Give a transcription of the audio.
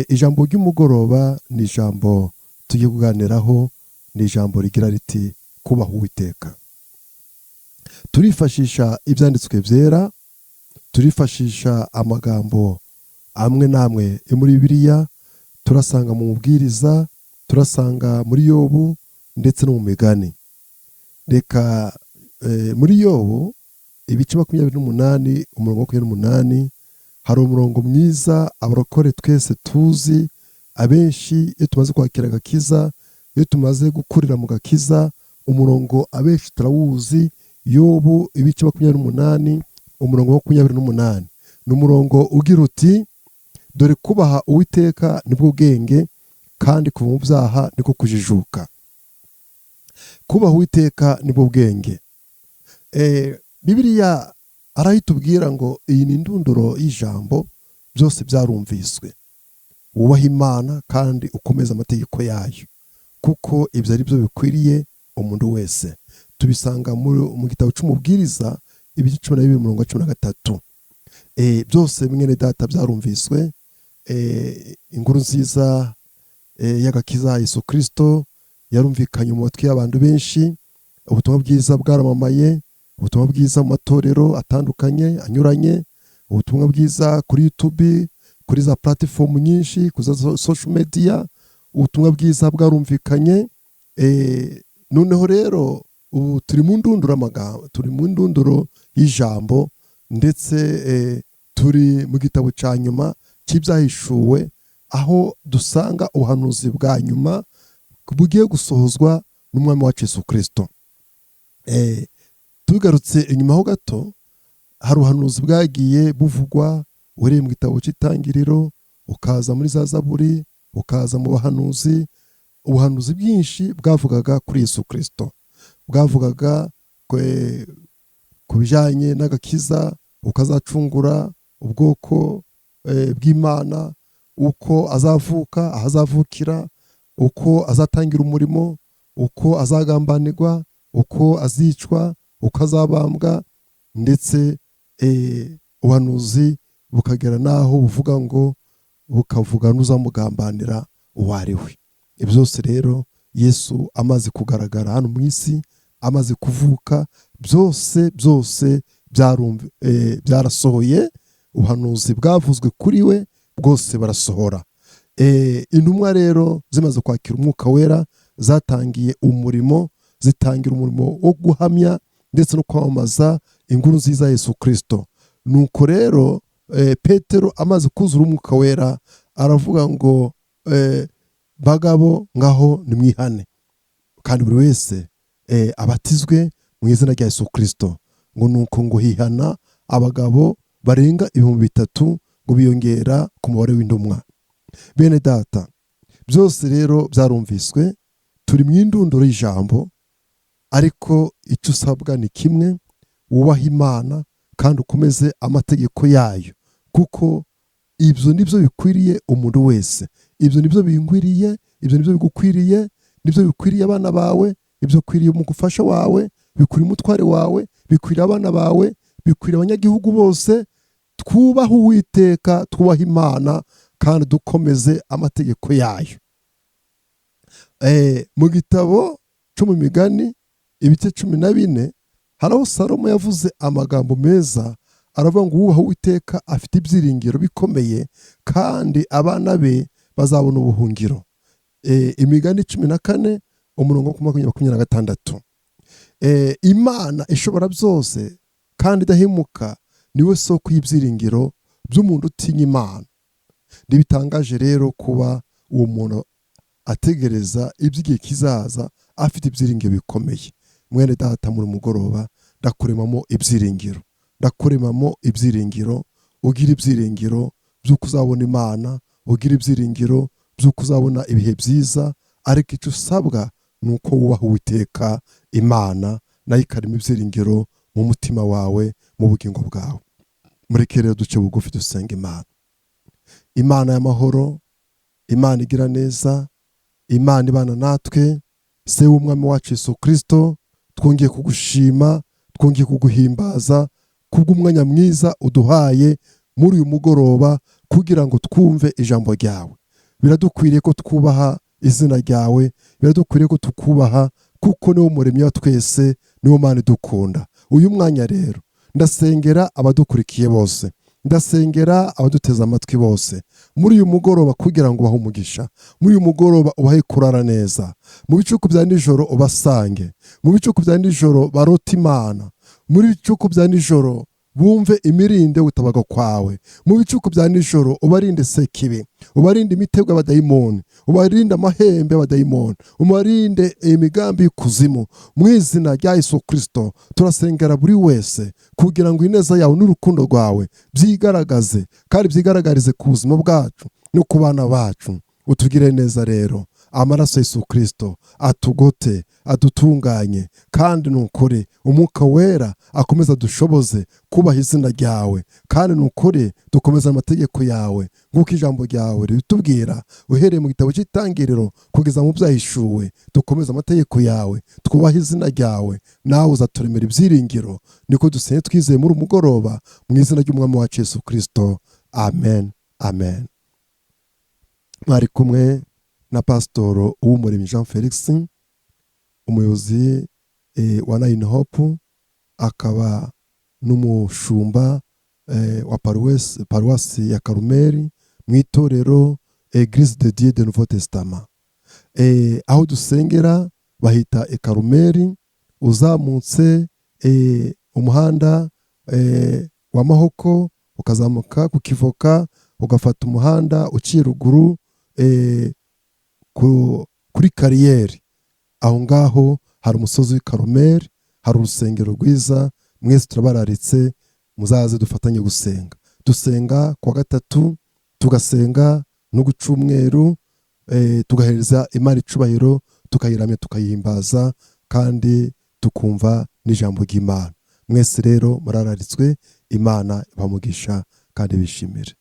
Ijambo ry'umugoroba ni ijambo tugiye kuganiraho, ni ijambo rigira riti kubaha Uwiteka. Turifashisha ibyanditswe byera, turifashisha amagambo amwe n'amwe yo muri Bibiliya, turasanga mu mubwiriza, turasanga muri Yobu ndetse no mu migani. Reka muri Yobu ibice 28 umurongo wa 28 hari umurongo mwiza abarokore twese tuzi, abenshi iyo tumaze kwakira agakiza, iyo tumaze gukurira mu gakiza, umurongo abenshi turawuzi. Yobu ibice 28 umurongo wa 28 ni umurongo ugira uti: dore kubaha Uwiteka nibwo bwenge, kandi kuva mu byaha niko kujijuka. Kubaha Uwiteka nibwo bwenge. Bibiliya arahitubwira ngo iyi ni indunduro y'ijambo, byose byarumviswe. Wubaha Imana kandi ukomeza amategeko yayo, kuko ibyo ari byo bikwiriye umuntu wese. Tubisanga mu gitabo cy'umubwiriza ibice 12 umurongo wa 13. Byose mwene data byarumviswe. Inkuru nziza y'agakiza Yesu Kristo yarumvikanye mu matwi y'abantu benshi. Ubutumwa bwiza bwaramamaye, ubutumwa bwiza mu matorero atandukanye anyuranye, ubutumwa bwiza kuri YouTube, kuri za platform nyinshi, kuri za social media, ubutumwa bwiza bwarumvikanye. Noneho rero ubu turi mu ndunduro amagambo, turi mu ndunduro y'ijambo, ndetse turi mu gitabo cya nyuma cy'ibyahishuwe, aho dusanga ubuhanuzi bwa nyuma bugiye gusohozwa n'umwami wacu Yesu Kristo. Tugarutse inyuma ho gato, hari ubuhanuzi bwagiye buvugwa uhereye mu gitabo cy'itangiriro, ukaza muri za Zaburi, ukaza mu bahanuzi. Ubuhanuzi bwinshi bwavugaga kuri Yesu Kristo, bwavugaga ku bijyanye n'agakiza, ukazacungura ubwoko bw'Imana, uko azavuka, aho azavukira, uko azatangira umurimo, uko azagambanirwa, uko azicwa, uko azabambwa, ndetse ubuhanuzi bukagera n'aho buvuga ngo bukavuga n'uzamugambanira uwo ari we. Ibyo byose rero Yesu amaze kugaragara hano mu isi, amaze kuvuka, byose byarasohoye. Ubuhanuzi bwavuzwe kuri we bwose barasohora. Intumwa rero zimaze kwakira umwuka wera zatangiye umurimo, zitangira umurimo wo guhamya ndetse no kwamamaza inkuru nziza ya Yesu Kristo. Nuko rero Petero amaze kuzura umwuka wera aravuga ngo bagabo ngaho nimwihane, kandi buri wese abatizwe mu izina rya Yesu Kristo. Ngo nuko ngo hihana abagabo barenga 3,000 ngo biyongera ku mubare w'intumwa. Bene data, byose rero byarumviswe, turi mu indunduro y'ijambo, ariko icyo usabwa ni kimwe: wubaha Imana kandi ukomeze amategeko yayo, kuko ibyo nibyo bikwiriye umuntu wese. Ibyo nibyo binkwiriye, ibyo nibyo bigukwiriye, nibyo bikwiriye abana bawe, ibyo bikwiriye umugufasha wawe, bikwiriye umutware wawe, bikwiriye abana bawe, bikwiriye abanyagihugu bose. Twubaha Uwiteka, twubaha Imana kandi dukomeze amategeko yayo. Mu gitabo cyo mu migani ibice 14 hari aho Salomo yavuze amagambo meza, aravuga ngo uwubaha Uwiteka afite ibyiringiro bikomeye, kandi abana be bazabona ubuhungiro. Imigani 14 umurongo wa 26. Imana ishobora byose kandi idahemuka niwe soko y'ibyiringiro by'umuntu utinya Imana. Ntibitangaje rero kuba uwo muntu ategereza iby'igihe kizaza afite ibyiringiro bikomeye. Mwene data, muri mugoroba ndakuremamo ibyiringiro, ndakuremamo ibyiringiro. Ugira ibyiringiro by'uko uzabona Imana, ugira ibyiringiro by'uko uzabona ibihe byiza, ariko icyo usabwa ni uko wubaha Uwiteka Imana, nayo ikarema ibyiringiro mu mutima wawe, mu bugingo bwawe. Mureke rero duce bugufi dusenga Imana. Imana y'amahoro, Imana igira neza, Imana ibana natwe, se w'umwami wacu Yesu Kristo, twongeye kugushima, twongeye kuguhimbaza kubw'umwanya mwiza uduhaye muri uyu mugoroba kugira ngo twumve ijambo ryawe. Biradukwiriye ko twubaha izina ryawe, biradukwiriye ko tukubaha kuko niwo muremyi wa twese, niwo Mana idukunda. Uyu mwanya rero ndasengera abadukurikiye bose, ndasengera abaduteze amatwi bose muri uyu mugoroba kugira ngo ubahe umugisha, muri uyu mugoroba ubahe kurara neza, mu bicuku bya nijoro ubasange, mu bicuku bya nijoro barota Imana, muri bicuku bya nijoro bumve imirinde gutabaga kwawe, mu bicuku bya nijoro ubarinde sekibi, ubarinde imitego y'abadayimoni, ubarinde amahembe y'abadayimoni, ubarinde imigambi y'ikuzimu. Mu izina rya Yesu Kristo turasengera buri wese kugira ngo ineza yawe n'urukundo rwawe byigaragaze kandi byigaragarize ku buzima bwacu no ku bana bacu. Utugire neza rero, amaraso Yesu Kristo atugote, adutunganye, kandi nukuri umwuka wera akomeza dushoboze kubaha izina ryawe, kandi nukuri dukomeza amategeko yawe nk'uko ijambo ryawe ritubwira uhereye mu gitabo cy'itangiriro kugeza mu byahishuwe. Dukomeza amategeko yawe, twubaha izina ryawe, nawe uzaturemera ibyiringiro. Niko dusenye twizeye muri umugoroba mu izina ry'umwami wacu Yesu Kristo, amen, amen. Mwari kumwe na Pasitoro Uwumuremyi Jean Felix, umuyobozi wa Nine Hope, akaba n'umushumba wa paruwasi ya Karumeli mu itorero Église de Dieu de Nouveau Testament. Aho dusengera bahita Karumeli, uzamutse umuhanda wa Mahoko ukazamuka ku Kivoka, ugafata umuhanda uciye ruguru kuri kariyeri. Aho ngaho hari umusozi w'i Karumeli, hari urusengero rwiza. Mwese turabararitse muzaze dufatanye gusenga. Dusenga kwa gatatu, tugasenga no ku cyumweru, tugahereza Imana icubahiro, tukayiramya, tukayihimbaza, kandi tukumva n'ijambo ry'Imana. Mwese rero murararitswe, Imana ibamugisha kandi bishimire.